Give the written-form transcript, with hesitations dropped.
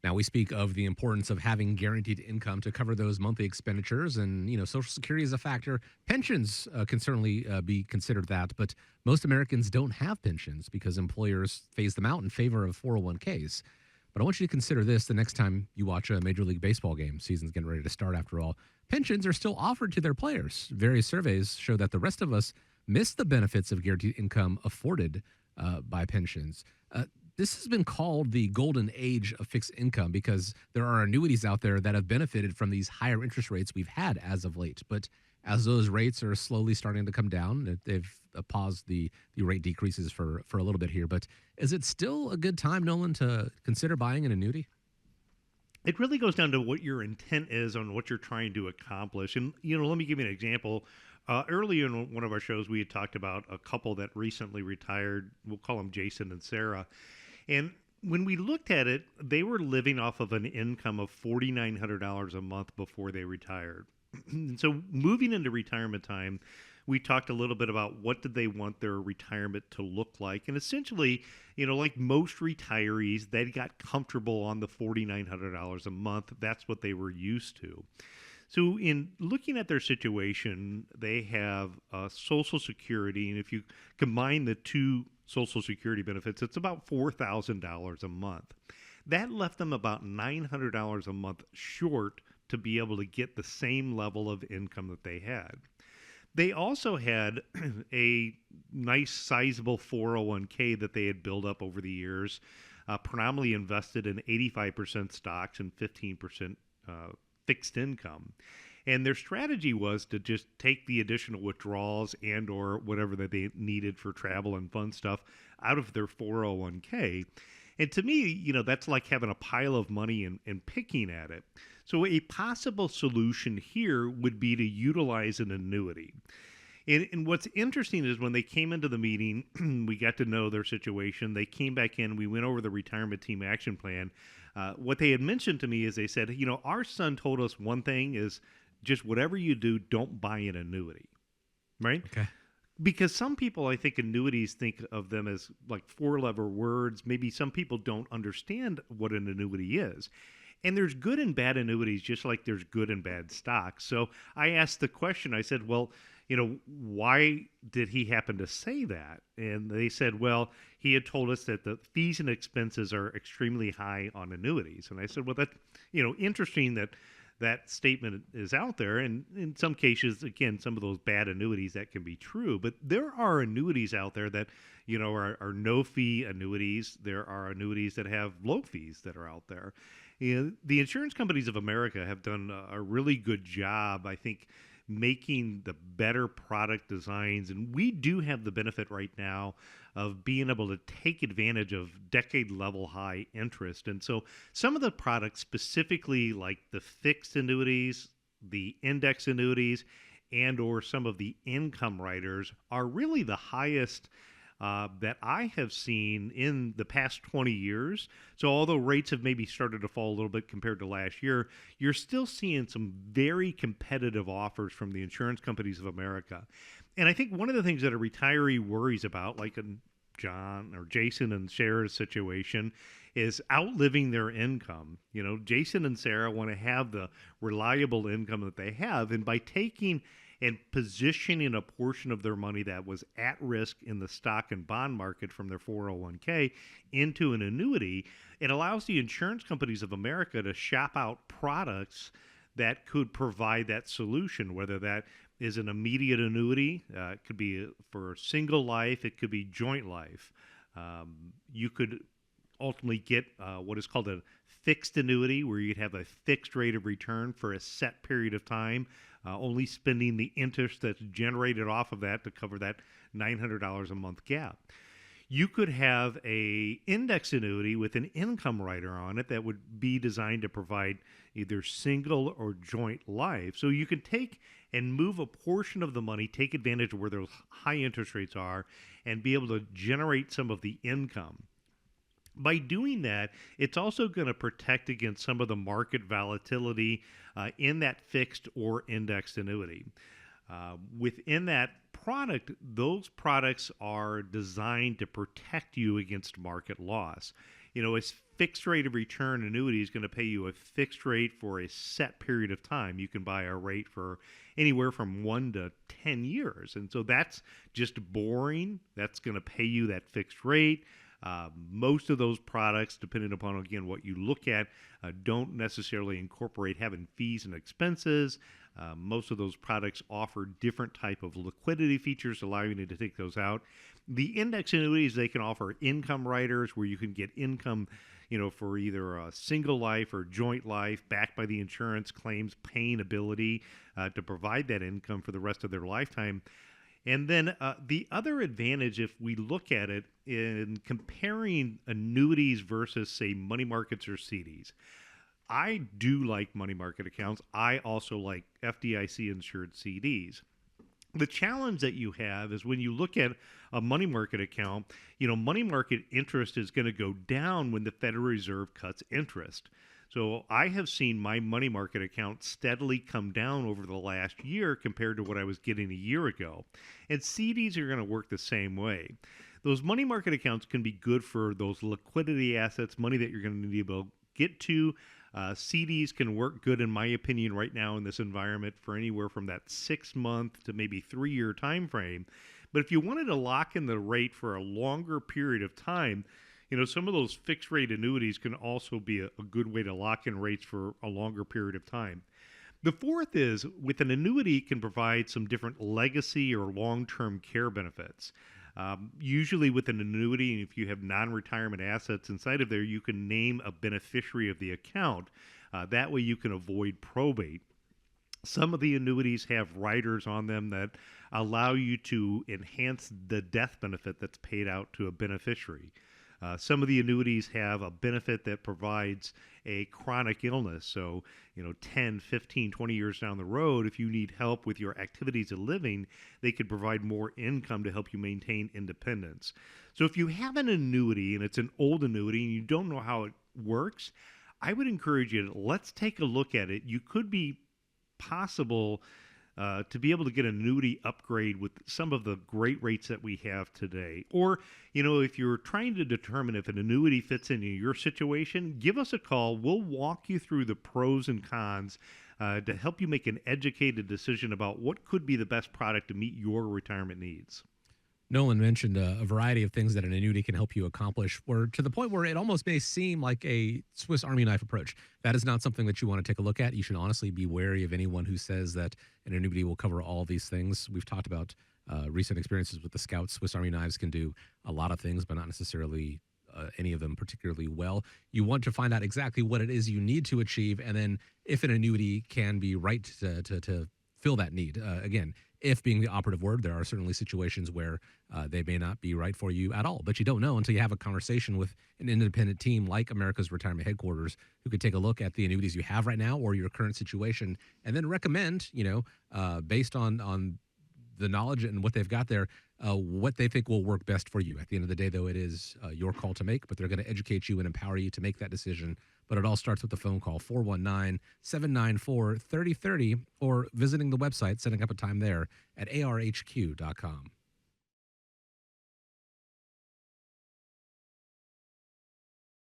Now, we speak of the importance of having guaranteed income to cover those monthly expenditures, and Social Security is a factor. Pensions can certainly be considered that, but most Americans don't have pensions because employers phase them out in favor of 401ks. But I want you to consider this the next time you watch a Major League Baseball game. Season's getting ready to start after all. Pensions are still offered to their players. Various surveys show that the rest of us miss the benefits of guaranteed income afforded by pensions. This has been called the golden age of fixed income because there are annuities out there that have benefited from these higher interest rates we've had as of late. But as those rates are slowly starting to come down, they've paused the rate decreases for a little bit here. But is it still a good time, Nolan, to consider buying an annuity? It really goes down to what your intent is on what you're trying to accomplish. And, let me give you an example. Earlier in one of our shows, we had talked about a couple that recently retired. We'll call them Jason and Sarah. And when we looked at it, they were living off of an income of $4,900 a month before they retired. And so moving into retirement time, we talked a little bit about what did they want their retirement to look like. And essentially, like most retirees, they got comfortable on the $4,900 a month. That's what they were used to. So in looking at their situation, they have Social Security, and if you combine the two Social Security benefits, it's about $4,000 a month. That left them about $900 a month short to be able to get the same level of income that they had. They also had a nice sizable 401k that they had built up over the years, predominantly invested in 85% stocks and 15% fixed income. And their strategy was to just take the additional withdrawals and or whatever that they needed for travel and fun stuff out of their 401k. And to me, that's like having a pile of money and picking at it. So a possible solution here would be to utilize an annuity. And what's interesting is when they came into the meeting, we got to know their situation. They came back in, we went over the retirement team action plan. What they had mentioned to me is they said, our son told us one thing is just whatever you do, don't buy an annuity, right? Okay. Because some people, I think annuities think of them as like four-letter words. Maybe some people don't understand what an annuity is. And there's good and bad annuities, just like there's good and bad stocks. So I asked the question, I said, well, why did he happen to say that? And they said, well, he had told us that the fees and expenses are extremely high on annuities. And I said, well, interesting that statement is out there. And in some cases, again, some of those bad annuities, that can be true. But there are annuities out there that, are no fee annuities. There are annuities that have low fees that are out there. The insurance companies of America have done a really good job, I think, making the better product designs. And we do have the benefit right now of being able to take advantage of decade level high interest. And so some of the products, specifically like the fixed annuities, the index annuities, and or some of the income riders are really the highest that I have seen in the past 20 years. So although rates have maybe started to fall a little bit compared to last year, you're still seeing some very competitive offers from the insurance companies of America. And I think one of the things that a retiree worries about, like in John or Jason and Sarah's situation, is outliving their income. Jason and Sarah want to have the reliable income that they have. And by taking and positioning a portion of their money that was at risk in the stock and bond market from their 401k into an annuity, it allows the insurance companies of America to shop out products that could provide that solution, whether that is an immediate annuity, it could be for single life, it could be joint life. You could ultimately get what is called a fixed annuity, where you'd have a fixed rate of return for a set period of time, only spending the interest that's generated off of that to cover that $900 a month gap. You could have a index annuity with an income rider on it that would be designed to provide either single or joint life. So you can take and move a portion of the money, take advantage of where those high interest rates are, and be able to generate some of the income. By doing that, it's also going to protect against some of the market volatility in that fixed or indexed annuity. Within that product, those products are designed to protect you against market loss. As fixed rate of return annuity is going to pay you a fixed rate for a set period of time. You can buy a rate for anywhere from 1 to 10 years. And so that's just boring. That's going to pay you that fixed rate. Most of those products, depending upon, again, what you look at, don't necessarily incorporate having fees and expenses. Most of those products offer different type of liquidity features, allowing you to take those out. The index annuities, they can offer income riders where you can get income, for either a single life or joint life backed by the insurance claims paying ability to provide that income for the rest of their lifetime. And then the other advantage, if we look at it in comparing annuities versus, say, money markets or CDs, I do like money market accounts. I also like FDIC insured CDs. The challenge that you have is when you look at a money market account, money market interest is going to go down when the Federal Reserve cuts interest. So I have seen my money market account steadily come down over the last year compared to what I was getting a year ago. And CDs are going to work the same way. Those money market accounts can be good for those liquidity assets, money that you're going to need to be able to get to. CDs can work good, in my opinion, right now in this environment for anywhere from that 6 month to maybe 3 year time frame. But if you wanted to lock in the rate for a longer period of time, some of those fixed rate annuities can also be a good way to lock in rates for a longer period of time. The fourth is with an annuity can provide some different legacy or long-term care benefits. Usually with an annuity, if you have non-retirement assets inside of there, you can name a beneficiary of the account. That way you can avoid probate. Some of the annuities have riders on them that allow you to enhance the death benefit that's paid out to a beneficiary. Some of the annuities have a benefit that provides a chronic illness. So, 10, 15, 20 years down the road, if you need help with your activities of living, they could provide more income to help you maintain independence. So if you have an annuity and it's an old annuity and you don't know how it works, I would encourage you to let's take a look at it. You could be possible to be able to get an annuity upgrade with some of the great rates that we have today. Or, if you're trying to determine if an annuity fits into your situation, give us a call. We'll walk you through the pros and cons to help you make an educated decision about what could be the best product to meet your retirement needs. Nolan mentioned a variety of things that an annuity can help you accomplish, or to the point where it almost may seem like a Swiss Army knife approach. That is not something that you want to take a look at. You should honestly be wary of anyone who says that an annuity will cover all these things. We've talked about recent experiences with the Scouts. Swiss Army knives can do a lot of things, but not necessarily any of them particularly well. You want to find out exactly what it is you need to achieve, and then if an annuity can be right to fill that need. Again, if being the operative word, there are certainly situations where they may not be right for you at all, but you don't know until you have a conversation with an independent team like America's Retirement Headquarters, who could take a look at the annuities you have right now or your current situation, and then recommend, based on the knowledge and what they've got there, what they think will work best for you. At the end of the day, though, it is your call to make, but they're going to educate you and empower you to make that decision. But it all starts with the phone call, 419-794-3030, or visiting the website, setting up a time there at arhq.com.